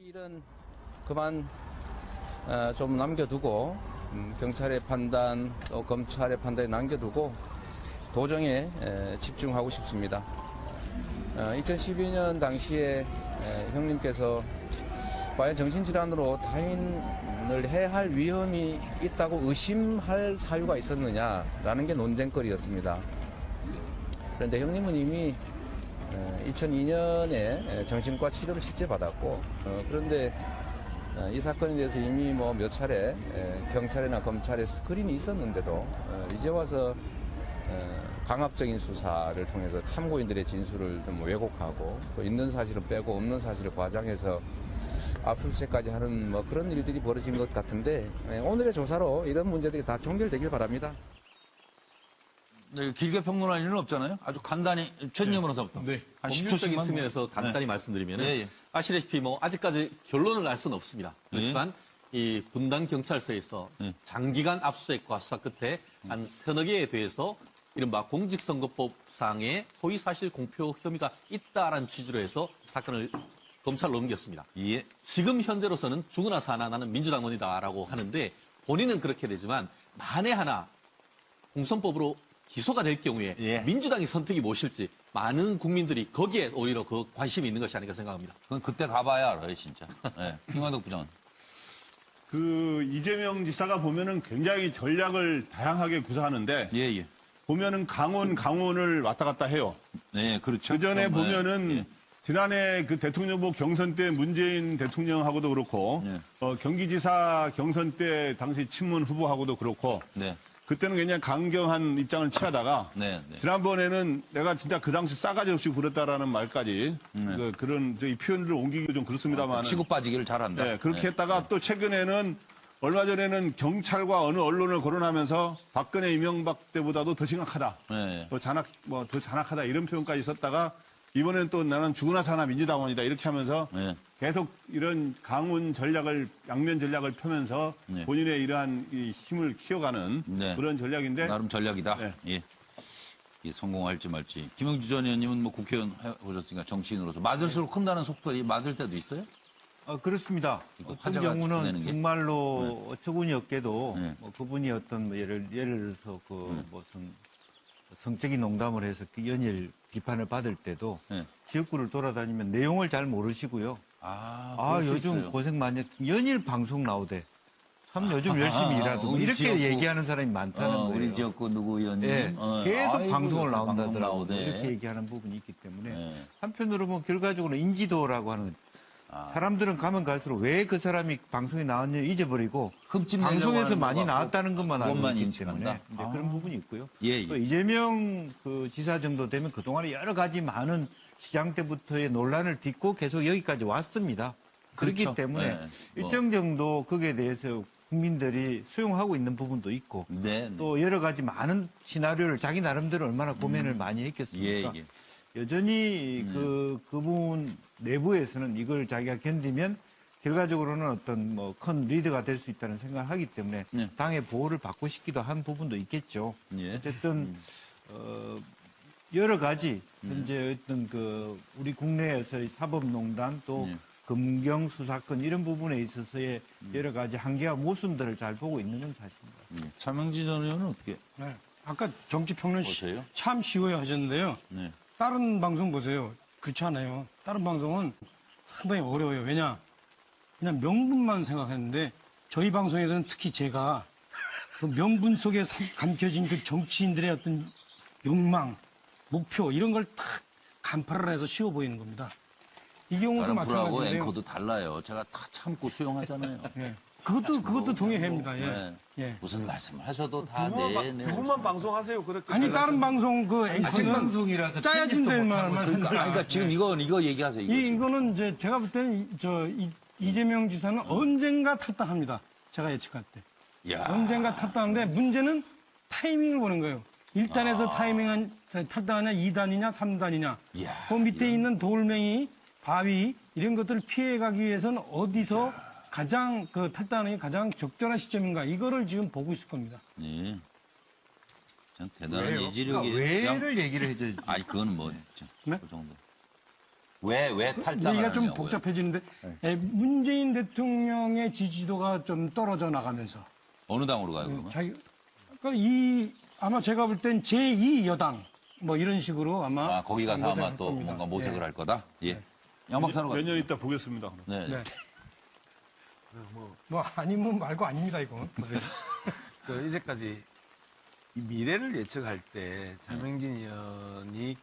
일은 그만 좀 남겨두고 경찰의 판단 또 검찰의 판단에 남겨두고 도정에 집중하고 싶습니다. 2012년 당시에 형님께서 과연 정신질환으로 타인을 해야 할 위험이 있다고 의심할 사유가 있었느냐라는 게 논쟁거리였습니다. 그런데 형님은 이미 2002년에 정신과 치료를 실제 받았고 그런데 이 사건에 대해서 이미 뭐 몇 차례 경찰이나 검찰에 스크린이 있었는데도 이제 와서 강압적인 수사를 통해서 참고인들의 진술을 좀 왜곡하고 또 있는 사실을 빼고 없는 사실을 과장해서 압수수색까지 하는 뭐 그런 일들이 벌어진 것 같은데 오늘의 조사로 이런 문제들이 다 종결되길 바랍니다. 네, 길게 평론할 일은 없잖아요. 아주 간단히 최님으로서부터. 네. 한 법률적인 10초씩만. 측면에서 간단히 말씀드리면 예, 예. 아시다시피 뭐 아직까지 결론을 알 수는 없습니다. 그렇지만 이 분당 경찰서에서 장기간 압수수색과 수사 끝에 한 서너 개에 대해서 이른바 공직선거법상의 허위사실 공표 혐의가 있다라는 취지로 해서 사건을 검찰로 옮겼습니다. 예. 지금 현재로서는 죽으나 사나 나는 민주당원이다라고 하는데 본인은 그렇게 되지만 만에 하나 공선법으로 기소가 될 경우에 예. 민주당의 선택이 무엇일지 많은 국민들이 거기에 오히려 그 관심이 있는 것이 아닐까 생각합니다. 그건 그때 가봐야 알아요, 진짜. 네. 김관덕 부장은. 이재명 지사가 보면은 굉장히 전략을 다양하게 구사하는데 예, 예. 보면은 강원을 왔다 갔다 해요. 네, 그렇죠. 그 전에 그럼, 보면은 예. 지난해 그 대통령 후보 경선 때 문재인 대통령하고도 그렇고 예. 경기지사 경선 때 당시 친문 후보하고도 그렇고 네. 그때는 굉장히 강경한 입장을 취하다가 네, 네. 지난번에는 내가 진짜 그 당시 싸가지 없이 굴었다라는 말까지 그런 저희 표현을 옮기기 좀 그렇습니다만 치고 빠지기를 잘한다. 네, 그렇게 했다가 또 최근에는 얼마 전에는 경찰과 어느 언론을 거론하면서 박근혜 이명박 때보다도 더 심각하다. 네. 더 잔악하다 이런 표현까지 썼다가 이번에는 또 나는 죽으나 사나 민주당원이다 이렇게 하면서 네. 계속 이런 강운 전략을 양면 전략을 펴면서 네. 본인의 이러한 이 힘을 키워가는 네. 그런 전략인데 나름 전략이다. 네. 예. 예, 성공할지 말지. 김영주 전 의원님은 뭐 국회의원 해보셨으니까 정치인으로서 맞을수록 큰다는 속설이 맞을 때도 있어요? 그렇습니다. 이거 어떤 화제가 되는 경우는 게? 정말로 어처구니 없게도 네. 뭐 그분이 어떤 뭐 예를 들어서 그 무슨 성적인 농담을 해서 그 연일 비판을 받을 때도 네. 지역구를 돌아다니면 내용을 잘 모르시고요. 그럴 수 요즘 있어요. 고생 많이 연일 방송 나오대. 참 요즘 열심히 일하고 우리 이렇게 지역구, 얘기하는 사람이 많다는 거예요. 우리 지역구 누구 의원님. 예, 계속 아이고, 방송을 요새 방송 나온다더라고요. 나오대. 이렇게 얘기하는 부분이 있기 때문에 네. 한편으로 보면 결과적으로 인지도라고 하는 사람들은 가면 갈수록 왜 그 사람이 방송에 나왔는지 잊어버리고 흠집 내려고 방송에서 하는 많이 것 같고 나왔다는 것만 알고 그것만 있기 인식한다? 때문에 이제 그런 부분이 있고요. 예, 예. 또 이재명 그 지사 정도 되면 그동안에 여러 가지 많은 시장 때부터의 논란을 딛고 계속 여기까지 왔습니다. 그렇기 그렇죠. 때문에 네. 일정 정도 거기에 대해서 국민들이 수용하고 있는 부분도 있고 네, 네. 또 여러 가지 많은 시나리오를 자기 나름대로 얼마나 고민을 많이 했겠습니까? 예, 예. 여전히 그분 내부에서는 이걸 자기가 견디면 결과적으로는 어떤 뭐 큰 리더가 될 수 있다는 생각을 하기 때문에 네. 당의 보호를 받고 싶기도 한 부분도 있겠죠. 예. 어쨌든 여러 가지 현재 어떤 그 우리 국내에서의 사법농단 또 네. 검경 수사권 이런 부분에 있어서의 여러 가지 한계와 모순들을 잘 보고 있는 건 사실입니다. 차명지 전 의원은 어떻게 네. 아까 정치평론 보세요? 참 쉬워요 하셨는데요. 네. 다른 방송 보세요. 그렇지 않아요. 다른 방송은 상당히 어려워요. 왜냐? 그냥 명분만 생각했는데 저희 방송에서는 특히 제가 그 명분 속에 감춰진 그 정치인들의 어떤 욕망, 목표 이런 걸 탁 간파를 해서 쉬워 보이는 겁니다. 이 경우도 다른 프로하고 마찬가지인데요. 앵커도 달라요. 제가 다 참고 수용하잖아요. 예. 그것도 동의합니다. 예. 네. 예. 무슨 말씀 하셔도 다 네. 두 분만 방송하세요. 그렇게 아니 다른 방송 그 같은 앵커는 방송이라서 짜여진 편집도 데만 못하고 하는 그러니까 지금 이거 얘기하세요. 이거 지금. 이거는 이제 제가 볼 때는 이재명 지사는 언젠가 탈당합니다. 제가 예측할 때. 야. 언젠가 탈당하는데 문제는 타이밍을 보는 거예요. 1단에서 타이밍은 탈당하냐, 2단이냐, 3단이냐. 이야, 그 밑에 있는 돌멩이, 바위 이런 것들을 피해가기 위해서는 어디서 가장 그 탈당하는 게 가장 적절한 시점인가 이거를 지금 보고 있을 겁니다. 네. 참 대단한 왜요? 예지력이에요. 그러니까 왜를 얘기를 해줘야지. 아니 그거는 뭐 네? 그 정도. 왜 탈당을 얘기가 좀 하느냐고요. 복잡해지는데 문재인 대통령의 지지도가 좀 떨어져 나가면서 어느 당으로 가요, 그러면? 아마 제가 볼 땐 제2 여당 뭐 이런 식으로 아마 거기 가서 아마 모색할 또 겁니다. 뭔가 모색을 예. 할 거다? 예. 양 박사로 몇 년 있다 보겠습니다. 그럼. 네. 네. 뭐 아니면 말고 아닙니다 이거. 보세요. 이제까지 이 미래를 예측할 때 차명진 의원이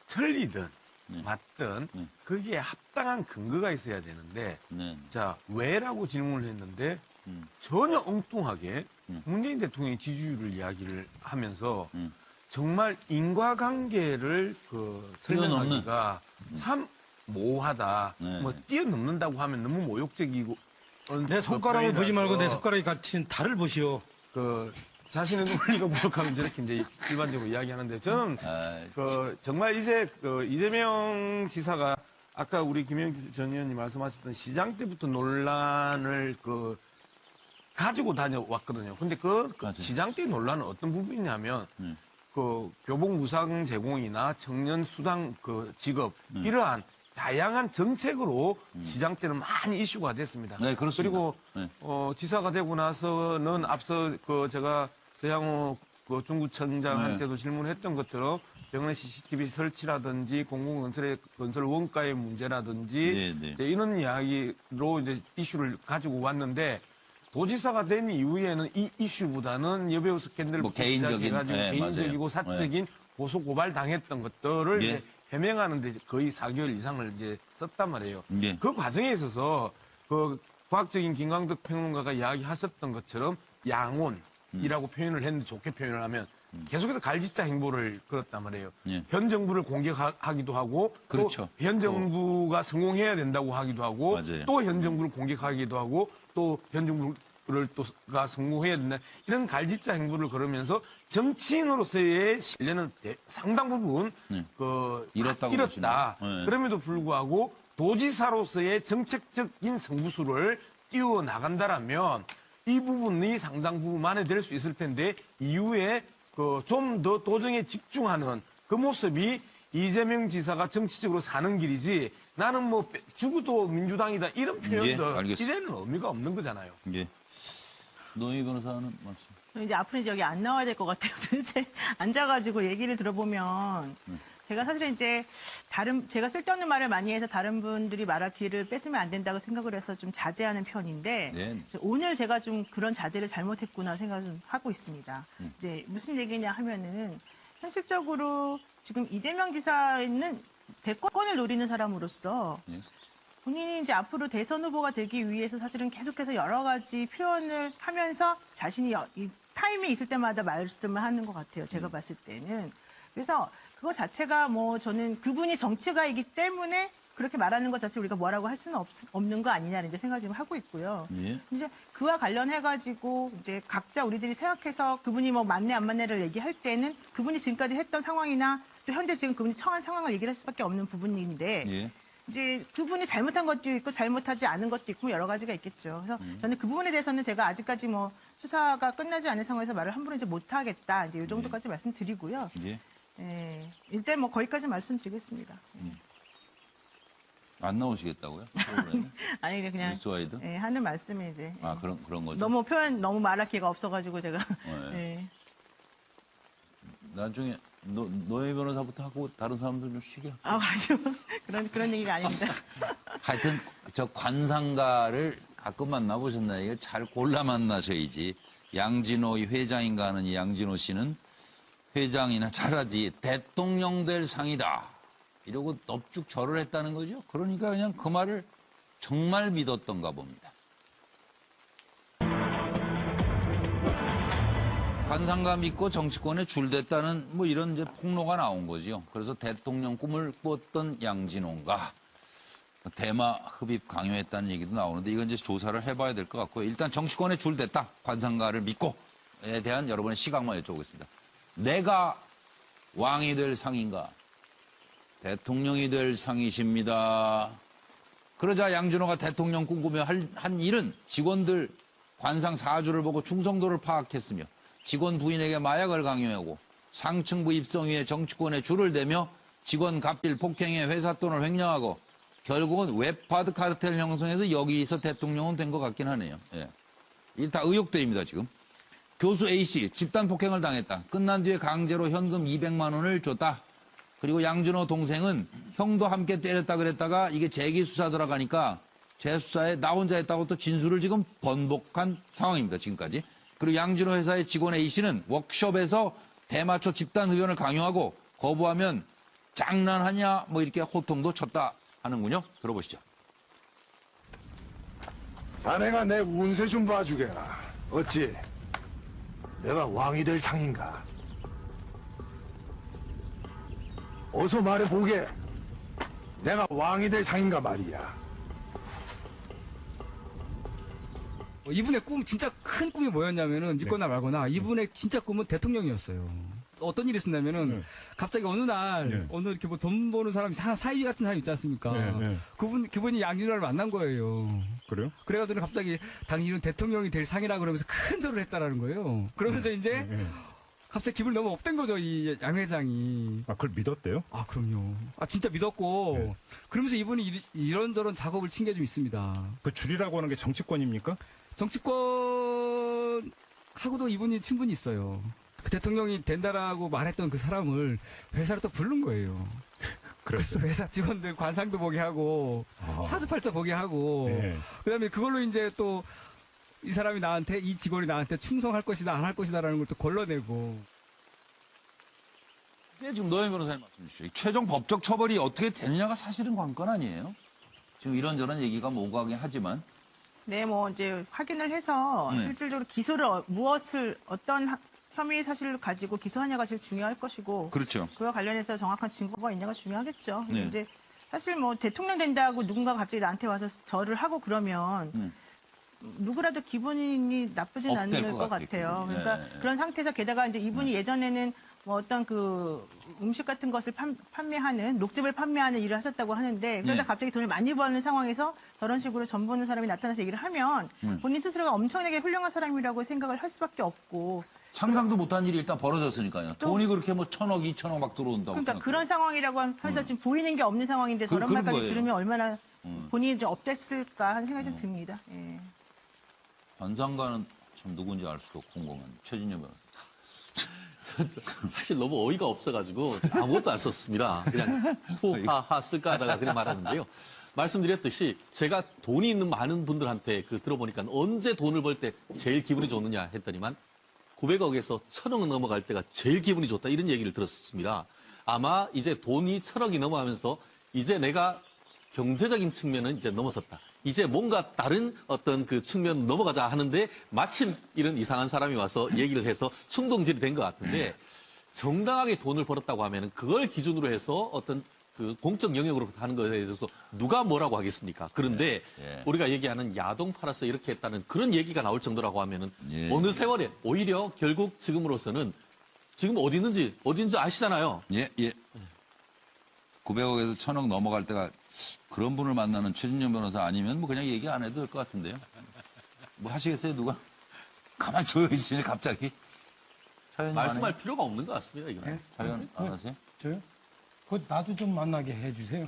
틀리든 맞든 거기에 합당한 근거가 있어야 되는데 네. 자 왜라고 질문을 했는데 전혀 엉뚱하게 문재인 대통령의 지지율을 이야기를 하면서 정말 인과관계를 설명하기가 참 모호하다. 네. 뭐 뛰어넘는다고 하면 너무 모욕적이고 내 손가락을 보지 말고 내 손가락이 갇힌 달을 보시오. 자신의 논리가 부족하면 저렇게 이제 일반적으로 이야기하는데 저는 정말 이제 이재명 지사가 아까 우리 김영주 전 의원님 말씀하셨던 시장 때부터 논란을 가지고 다녀왔거든요. 근데 맞아요. 시장 때 논란은 어떤 부분이냐면 교복 무상 제공이나 청년 수당 직업 이러한 다양한 정책으로 시장 때는 많이 이슈가 됐습니다. 네, 그렇습니다. 그리고 네. 지사가 되고 나서는 앞서 제가 서양호 중구청장한테도 질문했던 것처럼 병원의 CCTV 설치라든지 공공건설의 건설 원가의 문제라든지 네, 네. 이제 이런 이야기로 이제 이슈를 가지고 왔는데 도지사가 된 이후에는 이 이슈보다는 여배우 스캔들부터 뭐 개인적인, 시작해가지고 네, 개인적이고 맞아요. 사적인 고소 고발 당했던 것들을 예. 이제 해명하는데 거의 4개월 이상을 이제 썼단 말이에요. 예. 그 과정에 있어서 과학적인 김광덕 평론가가 이야기하셨던 것처럼 양온이라고 표현을 했는데 좋게 표현을 하면 계속해서 갈짓자 행보를 걸었단 말이에요. 예. 현 정부를 공격하기도 하고 그렇죠. 또 현 정부가 성공해야 된다고 하기도 하고 맞아요. 또 현 정부를 공격하기도 하고 또 현 정부를 또가 성공해야 된다. 이런 갈짓자 행보를 걸으면서 정치인으로서의 신뢰는 상당 부분 잃었다고 잃었다. 보시나요? 네. 그럼에도 불구하고 도지사로서의 정책적인 승부수를 띄워 나간다라면 이 부분이 상당 부분 만회될 수 있을 텐데 이후에 좀 더 도정에 집중하는 그 모습이 이재명 지사가 정치적으로 사는 길이지 나는 뭐 죽어도 민주당이다 이런 표현도 알겠습니다. 이제는 의미가 없는 거잖아요. 예. 노영희 변호사는 말씀. 이제 앞으로 이제 여기 안 나와야 될 것 같아요. 도대체 앉아가지고 얘기를 들어보면 제가 사실은 이제 제가 쓸데없는 말을 많이 해서 다른 분들이 말할 기회를 뺏으면 안 된다고 생각을 해서 좀 자제하는 편인데 네. 오늘 제가 좀 그런 자제를 잘못했구나 생각을 좀 하고 있습니다. 이제 무슨 얘기냐 하면은 현실적으로 지금 이재명 지사는 대권을 노리는 사람으로서 본인이 이제 앞으로 대선 후보가 되기 위해서 사실은 계속해서 여러 가지 표현을 하면서 자신이 이 타임이 있을 때마다 말씀을 하는 것 같아요. 제가 봤을 때는. 그래서 그거 자체가 뭐 저는 그분이 정치가이기 때문에 그렇게 말하는 것 자체 우리가 뭐라고 할 수는 없는 거 아니냐는 이제 생각을 지금 하고 있고요. 예. 이제 그와 관련해가지고 이제 각자 우리들이 생각해서 그분이 뭐 맞네 안 맞네를 얘기할 때는 그분이 지금까지 했던 상황이나 또 현재 지금 그분이 처한 상황을 얘기를 할 수밖에 없는 부분인데 예. 이제 그분이 잘못한 것도 있고 잘못하지 않은 것도 있고 여러 가지가 있겠죠. 그래서 저는 그 부분에 대해서는 제가 아직까지 뭐 수사가 끝나지 않은 상황에서 말을 함부로 이제 못하겠다. 이제 이 정도까지 말씀드리고요. 예. 예, 일단 뭐 거기까지 말씀드리겠습니다. 안 나오시겠다고요? 프로그램에? 아니 그냥 뉴스와이드? 예, 하는 말씀이 이제 그런 거죠. 너무 표현 너무 말할 기회가 없어가지고 제가 네. 예. 나중에 노영희 변호사부터 하고 다른 사람들 좀 쉬게. 아 맞아 그런 얘기가 아닙니다. 하여튼 저 관상가를 가끔 만나보셨나요? 이게 잘 골라 만나셔야지. 양진호 이 회장인가 하는 이 양진호 씨는 회장이나 잘하지 대통령 될 상이다. 이러고 넙죽 절을 했다는 거죠. 그러니까 그냥 그 말을 정말 믿었던가 봅니다. 관상가 믿고 정치권에 줄댔다는 뭐 이런 이제 폭로가 나온 거죠. 그래서 대통령 꿈을 꿨던 양진호인가 대마 흡입 강요했다는 얘기도 나오는데 이건 이제 조사를 해봐야 될 것 같고요. 일단 정치권에 줄댔다 관상가를 믿고에 대한 여러분의 시각만 여쭤보겠습니다. 내가 왕이 될 상인가? 대통령이 될 상이십니다. 그러자 양진호가 대통령 꿈꾸며 한 일은 직원들 관상 사주를 보고 충성도를 파악했으며 직원 부인에게 마약을 강요하고 상층부 입성 위에 정치권에 줄을 대며 직원 갑질 폭행에 회사 돈을 횡령하고 결국은 웹하드 카르텔 형성해서 여기서 대통령은 된 것 같긴 하네요. 예. 이게 다 의혹들입니다, 지금. 교수 A씨 집단 폭행을 당했다. 끝난 뒤에 강제로 현금 200만 원을 줬다. 그리고 양준호 동생은 형도 함께 때렸다 그랬다가 이게 재기 수사 들어가니까 재수사에 나 혼자 했다고 또 진술을 지금 번복한 상황입니다, 지금까지. 그리고 양준호 회사의 직원 A씨는 워크숍에서 대마초 집단 흡연을 강요하고 거부하면 장난하냐 뭐 이렇게 호통도 쳤다 하는군요. 들어보시죠. 자네가 내 운세 좀 봐주게라. 어찌 내가 왕이 될 상인가? 어서 말해보게. 내가 왕이 될 상인가 말이야. 이분의 꿈, 진짜 큰 꿈이 뭐였냐면은, 믿거나 말거나, 이분의 진짜 꿈은 대통령이었어요. 어떤 일이 있었냐면은, 갑자기 어느 날, 어느 이렇게 뭐 돈 버는 사람이, 사이비 같은 사람이 있지 않습니까? 그분이 양준호를 만난 거예요. 그래요? 그래가지고 갑자기, 당신은 대통령이 될 상이라 그러면서 큰 절을 했다라는 거예요. 그러면서 이제, 갑자기 기분이 너무 업된 거죠, 이 양 회장이. 아, 그걸 믿었대요? 아, 그럼요. 아, 진짜 믿었고, 그러면서 이분이 이런저런 작업을 친 게 좀 있습니다. 그 줄이라고 하는 게 정치권입니까? 정치권하고도 이분이 친분이 있어요. 그 대통령이 된다라고 말했던 그 사람을 회사로 또 부른 거예요. 그래서 회사 직원들 관상도 보게 하고, 사주팔자 보게 하고, 그다음에 그걸로 이제 또 이 사람이 나한테, 이 직원이 나한테 충성할 것이다, 안 할 것이다라는 걸 또 걸러내고. 네, 지금 노현 변호사님 말씀 주시죠. 최종 법적 처벌이 어떻게 되느냐가 사실은 관건 아니에요. 지금 이런저런 얘기가 오가긴 하지만. 네, 뭐 이제 확인을 해서 실질적으로 기소를 어떤 혐의 사실을 가지고 기소하냐가 제일 중요할 것이고, 그렇죠. 그와 관련해서 정확한 증거가 있냐가 중요하겠죠. 근데 네. 이제 사실 뭐 대통령 된다고 누군가 갑자기 나한테 와서 절을 하고 그러면 누구라도 기분이 나쁘진 업될 않을 것 것 같아요. 같겠군요. 그러니까 예. 그런 상태에서 게다가 이제 이분이 예전에는 뭐 어떤 그 음식 같은 것을 판매하는 녹즙을 판매하는 일을 하셨다고 하는데 그러다 예. 갑자기 돈을 많이 버는 상황에서 저런 식으로 전 보는 사람이 나타나서 얘기를 하면 본인 스스로가 엄청나게 훌륭한 사람이라고 생각을 할 수밖에 없고 상상도 못한 일이 일단 벌어졌으니까요. 돈이 그렇게 뭐 1,000억, 2,000억 막 들어온다고. 그러니까 생각해요. 그런 상황이라고 하면서 지금 보이는 게 없는 상황인데 저런 그런 말까지 거예요. 들으면 얼마나 본인이 좀 업됐을까 하는 생각이 좀 듭니다. 예. 관상가는 참 누군지 알 수도 궁금한 최진영 변호사. 사실 너무 어이가 없어가지고 아무것도 안 썼습니다. 그냥 후하하 쓸까 하다가 그냥 말하는데요. 말씀드렸듯이 제가 돈이 있는 많은 분들한테 들어보니까 언제 돈을 벌 때 제일 기분이 좋느냐 했더니만 900억에서 1,000억 넘어갈 때가 제일 기분이 좋다 이런 얘기를 들었습니다. 아마 이제 돈이 1,000억이 넘어가면서 이제 내가 경제적인 측면은 이제 넘어섰다. 이제 뭔가 다른 어떤 그 측면 넘어가자 하는데 마침 이런 이상한 사람이 와서 얘기를 해서 충동질이 된 것 같은데 정당하게 돈을 벌었다고 하면은 그걸 기준으로 해서 어떤 그 공적 영역으로 하는 것에 대해서 누가 뭐라고 하겠습니까? 그런데 우리가 얘기하는 야동 팔아서 이렇게 했다는 그런 얘기가 나올 정도라고 하면은 어느 세월에 오히려 결국 지금으로서는 지금 어딘지 아시잖아요. 예. 900억에서 1,000억 넘어갈 때가 그런 분을 만나는 최진영 변호사 아니면 뭐 그냥 얘기 안 해도 될 것 같은데요. 뭐 하시겠어요, 누가? 가만 조용히 있으니 갑자기. 말씀할 필요가 없는 것 같습니다, 이거는. 자연 안 하세요? 저요? 그거 나도 좀 만나게 해주세요.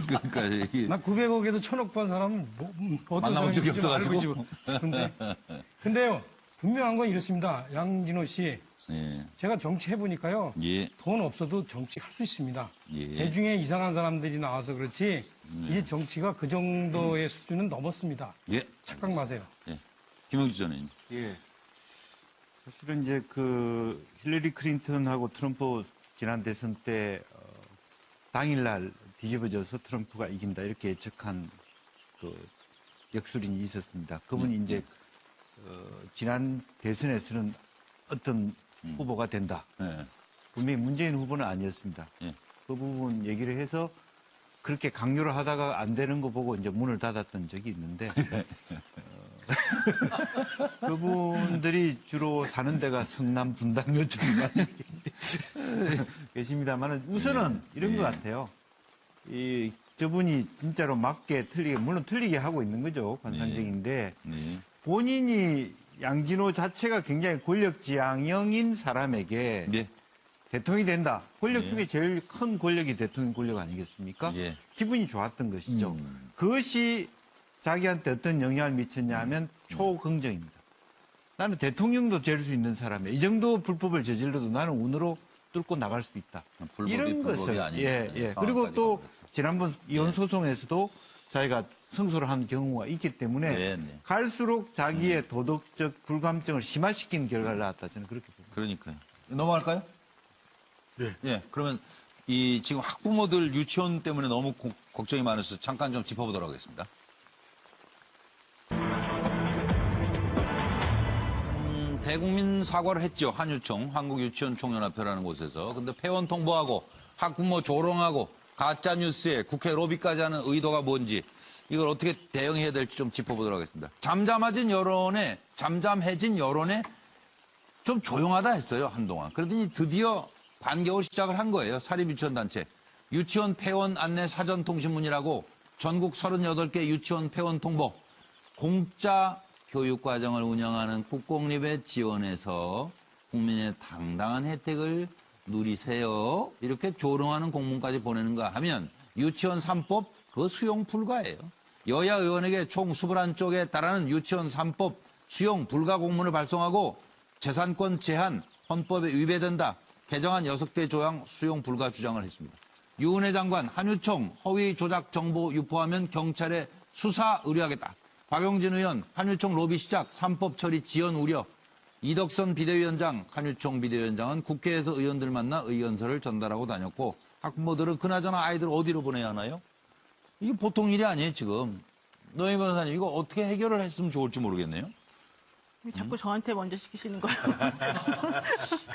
그러니까 이게 나 900억에서 1,000억 번 사람은 어떤 만나본 적이 사람인지 좀 알고 없어가지고. 싶은데. 근데요, 분명한 건 이렇습니다. 양진호 씨, 예. 제가 정치 해보니까요. 예. 돈 없어도 정치 할 수 있습니다. 예. 대중에 이상한 사람들이 나와서 그렇지 이제 정치가 그 정도의 수준은 넘었습니다. 예. 착각 마세요. 예. 김영주 전님. 예. 사실은 이제 그 힐러리 클린턴하고 트럼프 지난 대선 때 당일날 뒤집어져서 트럼프가 이긴다 이렇게 예측한 그 역술인이 있었습니다. 그분이 이제 지난 대선에서는 어떤 후보가 된다. 예. 분명히 문재인 후보는 아니었습니다. 예. 그 부분 얘기를 해서 그렇게 강요를 하다가 안 되는 거 보고 이제 문을 닫았던 적이 있는데 그분들이 주로 사는 데가 성남 분당 요쪽만 계십니다만 우선은 이런 것 같아요. 저분이 진짜로 맞게 틀리게 물론 틀리게 하고 있는 거죠. 관상적인데 본인이 양진호 자체가 굉장히 권력지향형인 사람에게 예. 대통령이 된다. 권력 예. 중에 제일 큰 권력이 대통령 권력 아니겠습니까? 예. 기분이 좋았던 것이죠. 그것이 자기한테 어떤 영향을 미쳤냐 하면 초긍정입니다. 나는 대통령도 될 수 있는 사람이야. 이 정도 불법을 저질러도 나는 운으로 뚫고 나갈 수 있다. 불법이 이런 불법이 것을 아닌 그리고 상황까지 또 가버렸다. 지난번 이혼 소송에서도 자기가 승소를 한 경우가 있기 때문에 네, 네. 갈수록 자기의 도덕적 불감증을 심화시키는 결과를 낳았다. 저는 그렇게 봅니다. 그러니까요. 넘어갈까요? 네. 예. 그러면 이 지금 학부모들 유치원 때문에 너무 걱정이 많아서 잠깐 좀 짚어보도록 하겠습니다. 대국민 사과를 했죠. 한유총, 한국유치원총연합회라는 곳에서. 근데 폐원 통보하고 학부모 조롱하고 가짜뉴스에 국회 로비까지 하는 의도가 뭔지 이걸 어떻게 대응해야 될지 좀 짚어보도록 하겠습니다. 잠잠해진 여론에 좀 조용하다 했어요, 한동안. 그러더니 드디어 반겨울 시작을 한 거예요. 사립유치원단체. 유치원 폐원 안내 사전통신문이라고 전국 38개 유치원 폐원 통보. 공짜 교육과정을 운영하는 국공립에 지원해서 국민의 당당한 혜택을 누리세요. 이렇게 조롱하는 공문까지 보내는가 하면 유치원 3법 그거 수용 불가예요. 여야 의원에게 총 21쪽에 달하는 유치원 3법 수용 불가 공문을 발송하고 재산권 제한 헌법에 위배된다. 개정안 6개 조항 수용 불가 주장을 했습니다. 유은혜 장관 한유총 허위 조작 정보 유포하면 경찰에 수사 의뢰하겠다. 박용진 의원 한유총 로비 시작 3법 처리 지연 우려. 이덕선 비대위원장 한유총 비대위원장은 국회에서 의원들 만나 의견서를 전달하고 다녔고 학부모들은 그나저나 아이들 어디로 보내야 하나요? 이게 보통 일이 아니에요 지금. 노영희 변호사님 이거 어떻게 해결을 했으면 좋을지 모르겠네요. 자꾸 저한테 먼저 시키시는 거예요.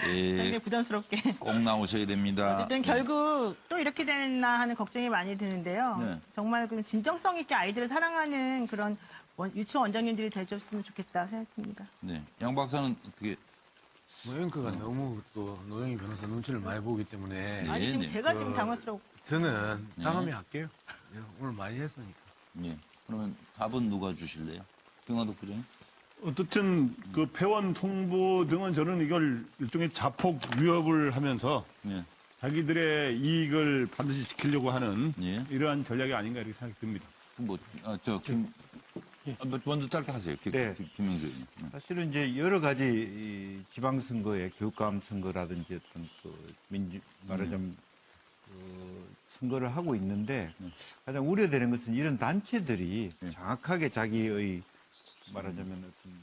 예, 굉장히 부담스럽게. 꼭 나오셔야 됩니다. 어쨌든 결국 또 이렇게 되나 하는 걱정이 많이 드는데요. 네. 정말 그 진정성 있게 아이들을 사랑하는 그런 유치원 원장님들이 되셨으면 좋겠다 생각합니다. 네, 양 박사는 어떻게? 앵커가 너무 또 노영희 변호사 눈치를 많이 보기 때문에 아니 지금 네. 제가 지금 당황스럽고 저는 다음에 할게요. 오늘 많이 했으니까. 네, 그러면 답은 누가 주실래요? 김화덕 부장님? 어떻든 그 폐원 통보 등은 저는 이걸 일종의 자폭 위협을 하면서 네. 자기들의 이익을 반드시 지키려고 하는 예. 이러한 전략이 아닌가 이렇게 생각이 듭니다. 먼저 짧게 하세요. 네. 김명주 의원님. 사실은 이제 여러 가지 이 지방선거의 교육감 선거라든지 어떤 말하자면 선거를 하고 있는데 가장 우려되는 것은 이런 단체들이 정확하게 자기의 말하자면 어떤